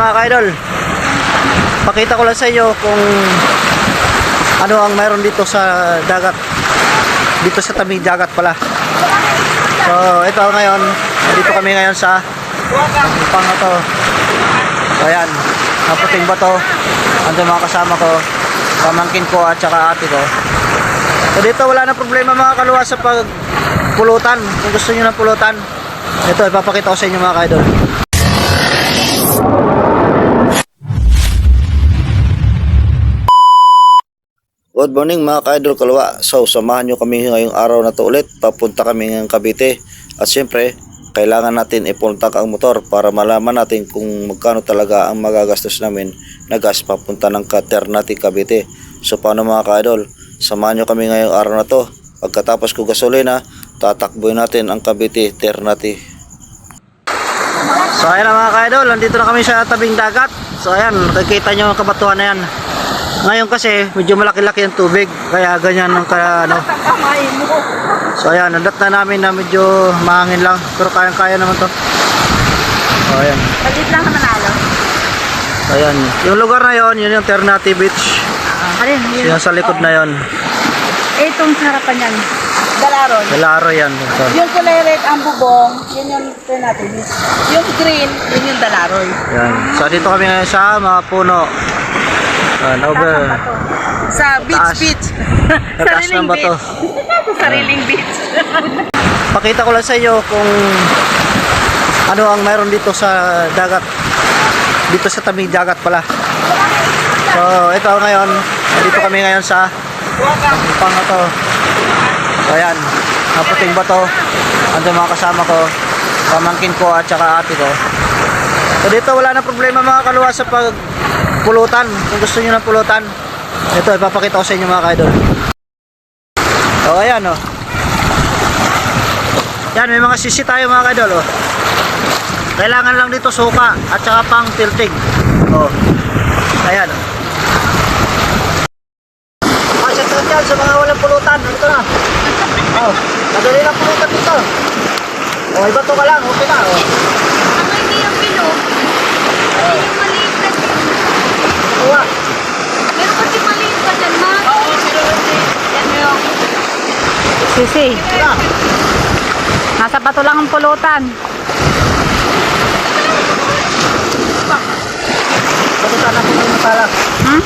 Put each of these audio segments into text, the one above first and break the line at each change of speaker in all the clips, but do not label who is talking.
mga ka-idol, pakita ko lang sa inyo kung ano ang mayroon dito sa dagat, dito sa tabing dagat pala. So ito ngayon, dito kami ngayon sa pang ito. So ayan, naputing ba to? Andun mga kasama ko, pamangkin ko at saka ate ko. So dito wala na problema mga kaluwa sa pagpulutan. Kung gusto nyo ng pulutan, ito ipapakita ko sa inyo mga ka-idol. Good morning mga ka-idol Kalwa. So samahan nyo kami ngayong araw na to ulit. Papunta kami ng Cavite. At syempre kailangan natin ipuntak ang motor para malaman natin kung magkano talaga ang magagastos namin na gas papunta ng Ternate, Cavite. So paano mga ka-idol, samahan nyo kami ngayong araw na to. Pagkatapos ko gasolina, tatakboy natin ang Cavite, Ternate. So ayan na mga ka-idol, nandito na kami sa tabing dagat. So ayan, nakikita nyo ang kabatuhan na yan. Ngayon kasi medyo malaki-laki ang tubig, kaya ganyan ang ano. So ayan, nadat na namin na medyo mahangin lang, pero kayang-kaya naman to. So ayan.
Palit lang naman alo.
So ayan, yung lugar na yon, yun yung Ternate Beach.
Alin, yun.
Yung sa likod na yon.
Itong harapan yan. Dalaron.
Dalaro yan. So,
Yung kulay red ang bubong, yun yung Ternate Beach. Yung green, yun yung Dalaroy.
yan. So dito kami ngayon sa mga puno. Over.
Sa
Taas.
beach.
Taas ng bato.
Sariling beach.
Pakita ko lang sa inyo kung ano ang mayroon dito sa dagat, dito sa tabing dagat pala. So ito ngayon, dito kami ngayon sa pang ito. So ayan, naputing ba to? Andun mga kasama ko, pamangkin ko at saka ate ko. So dito wala na problema mga kaluwa sa pulutan. Kung gusto nyo ng pulutan, ito ipapakita ko sa inyo mga ka-idol. So ayan o. Yan, may mga sisi tayo mga ka-idol o. Kailangan lang dito suka at saka pang tilting. O. Ayan o. Shout out sa mga walang pulutan. Ito na. O. Madali lang pulutan dito. O, iba to ka lang. Okay na o.
Ano hindi yung bilog? Ano yung maliit na
Kuha.
meron kasi maliit pa dyan, ma? Oo, meron kasi. Yan yung Sisi.
Ito na.
Nasa bato lang ang pulutan.
Pulutan ako ng pala.
Hmm?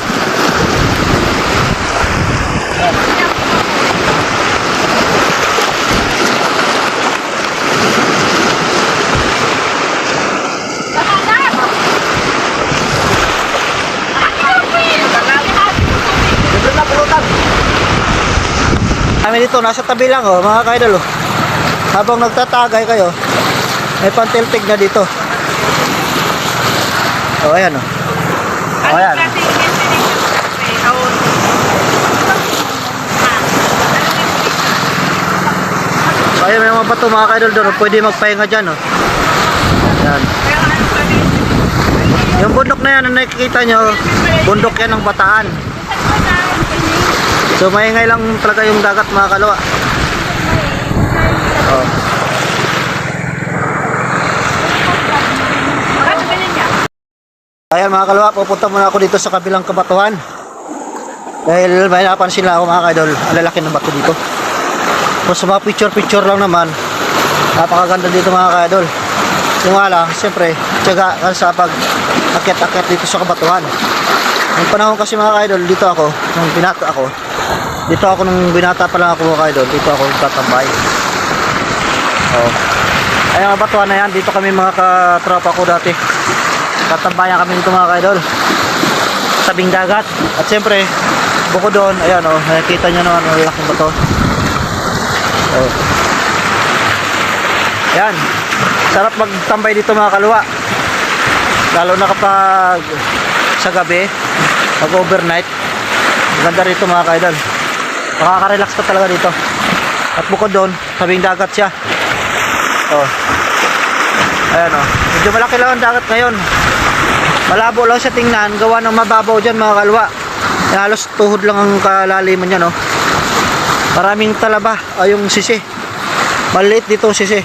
Kami dito, nasa tabi lang oh, mga ka-idol oh. Habang nagtatagay kayo, may pantiltig na dito. Oh, ayan oh. Oh, ayan. So, ayan, may mga bato mga ka-idol doon. Pwede magpahinga dyan oh. Ayan. Yung bundok na yan, na nakikita nyo, bundok yan ng Bataan. So maingay lang talaga yung dagat mga kalwa. Oh. Ayan mga kalwa, pupunta muna ako dito sa kabilang kabatuhan. Dahil may napansin lang ako mga kaidol, ang lalaki ng bato dito. So sa mga picture lang naman, napakaganda dito mga kaidol. Yung wala, siyempre, tiyaga ka sa pag-akit-akit dito sa kabatuhan. Yung panahon kasi mga kaidol, dito ako, nung binata ako, nung binata pa lang ako mga kaidol, dito ako tatambay. Oh. Ay ang batuan na yan, dito kami mga katropa ko dati. Tatambayan kami dito mga kaidol. Tabing dagat. At siyempre, bukod doon, ayan oh, nakikita nyo naman ang laking bato. Oh. Ayan. Sarap magtambay dito mga kalwa. Lalo na kapag sa gabi, mag-overnight. Maganda rito mga kaidol. Makaka-relax ka talaga dito. At bukod doon, tabing dagat siya. Oh. Ayan oh. Medyo malaki lang ang dagat ngayon. Malabo lang siya tingnan. Gawa ng mababaw dyan mga kalwa. Halos tuhod lang ang kalaliman niya no. Maraming talaba. Yung sisi. Maliit dito ang sisi.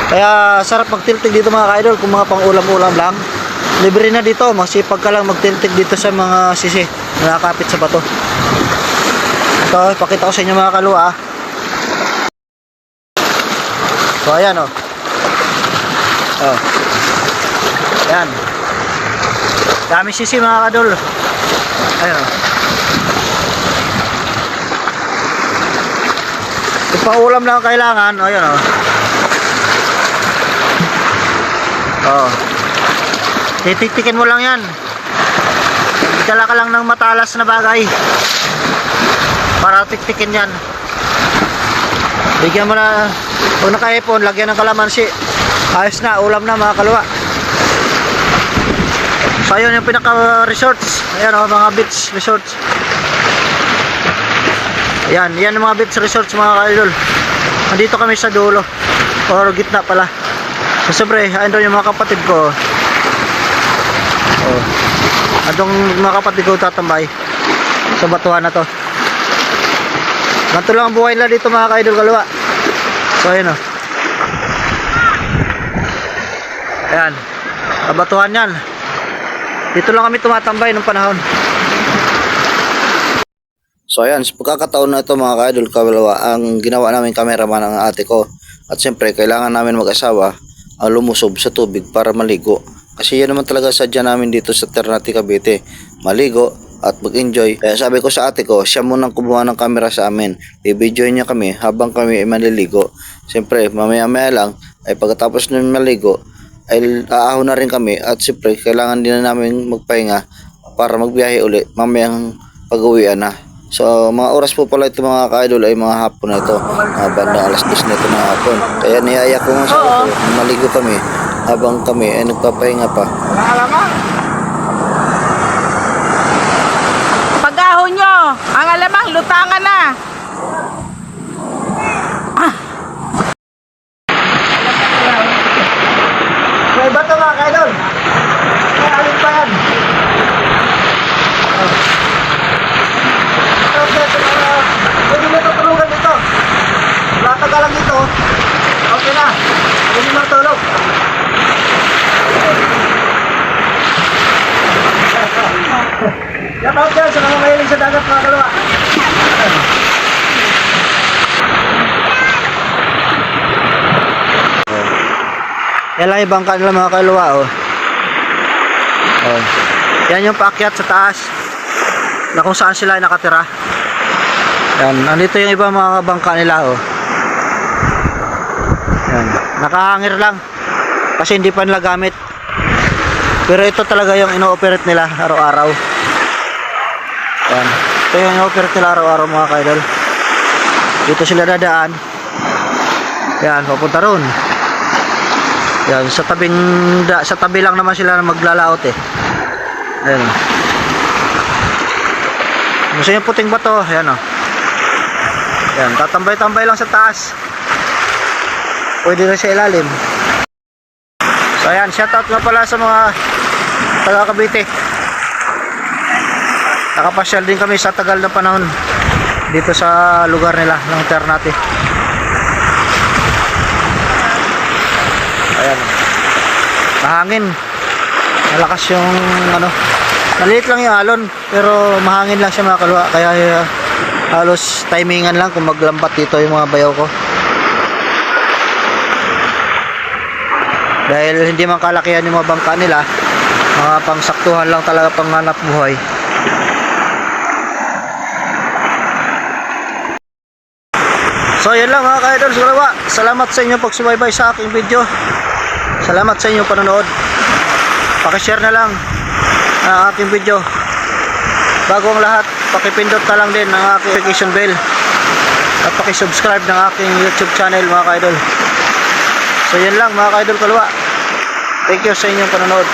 Kaya sarap magtiltig dito mga kaidol. Kung mga pang ulam-ulam lang. libre na dito, masipag ka lang magtintig dito sa mga sisi na nakakapit sa bato. Ito, ipakita ko sa inyo mga kalwa. So ayan oh. Oh. Ayan. Dami sisi mga kadol. Ayan oh. Ipaulam lang kailangan. O ayan oh. Oh. Tititikin mo lang yan. Dala ka lang ng matalas na bagay para tiktikin yan. Bigyan mo na, kung nakaipon, lagyan ng kalamansi. Ayos na, ulam na mga kalwa. So ayun yung pinaka resorts. Ayan o, mga beach resorts. Ayan, yan yung mga beach resorts mga ka-idol. Nandito kami sa dulo, or gitna pala. So siyempre, ayun yung mga kapatid ko. Oh. Andong mga kapatid ko tatambay sa batuhan na to. Ganito lang ang buhay nila dito mga ka-idol kalwa. So ayun o. Ayan, kabatuhan yan. Dito lang kami tumatambay nung panahon. So ayan, sa pagkakataon na ito mga ka-idol kalwa, ang ginawa namin cameraman ng ate ko. At siyempre, kailangan namin mag-asawa ang lumusob sa tubig para maligo. Kasi yan naman talaga sadya namin dito sa Ternate, Cavite. Maligo at mag-enjoy. Kaya sabi ko sa ate ko, siya munang kumuha ng camera sa amin. I-videoin niya kami habang kami ay maliligo. Siyempre, mamaya-maya lang, ay pagkatapos namin maligo, ay aahon na rin kami. At siyempre, kailangan din na namin magpahinga para magbiyahe uli mamayang pag-uwian na. So, mga oras po pala ito mga ka-idol ay mga hapon na ito. Bandang alas 10 na ito ng hapon. Kaya niyaya ko nga sa ito, maligo kami habang kami ay nagpapahinga pa.
Pag-ahon nyo, ang alamang lutangan na.
May bato mga ka-idol. May alin pa yan. Pwede mo tutulungan dito. Latag ka lang dito. Okay na. Pwede mo tulog. Yan out dyan sa mga mahilig sa dagat mga kalwa. Yan lang ibang kanila mga kalwa oh. Oh. Yan yung paakyat sa taas na kung saan sila nakatira. Yan, nandito yung iba mga bangka nila oh. Yan, nakahangir lang kasi hindi pa nila gamit. Pero ito talaga yung ino-operate nila araw-araw. Yan, ito yung ino-operate nila araw-araw mga kaidol. Dito sila dadaan. Yan, papunta ron. Yan, sa tabi lang naman sila maglalaot eh. Ayan. Gusto yung puting bato, ayan o. Ayan, tatambay-tambay lang sa taas. Pwede rin sa ilalim. So ayan, shoutout nga pala sa mga taga Cavite. Nakapasyal din kami sa tagal na panahon dito sa lugar nila ng Ternate. Ayan. Mahangin. Malakas yung ano. Maliit lang yung alon pero mahangin lang siya mga kalwa. Kaya halos timingan lang kung maglambat dito yung mga bayaw ko. Dahil hindi man kalakihan yung mga bangka nila, mga pangsaktuhan lang talaga panghanap buhay. So yan lang mga ka-idol sa kalwa. Salamat sa inyong pagsubaybay sa aking video. Salamat sa inyong panonood. Pakishare na lang ang aking video. Bago ang lahat, pakipindot na lang din ang aking notification bell at pakisubscribe ng aking YouTube channel mga ka-idol. So yan lang mga ka-idol kalwa. Thank you sa inyong panonood.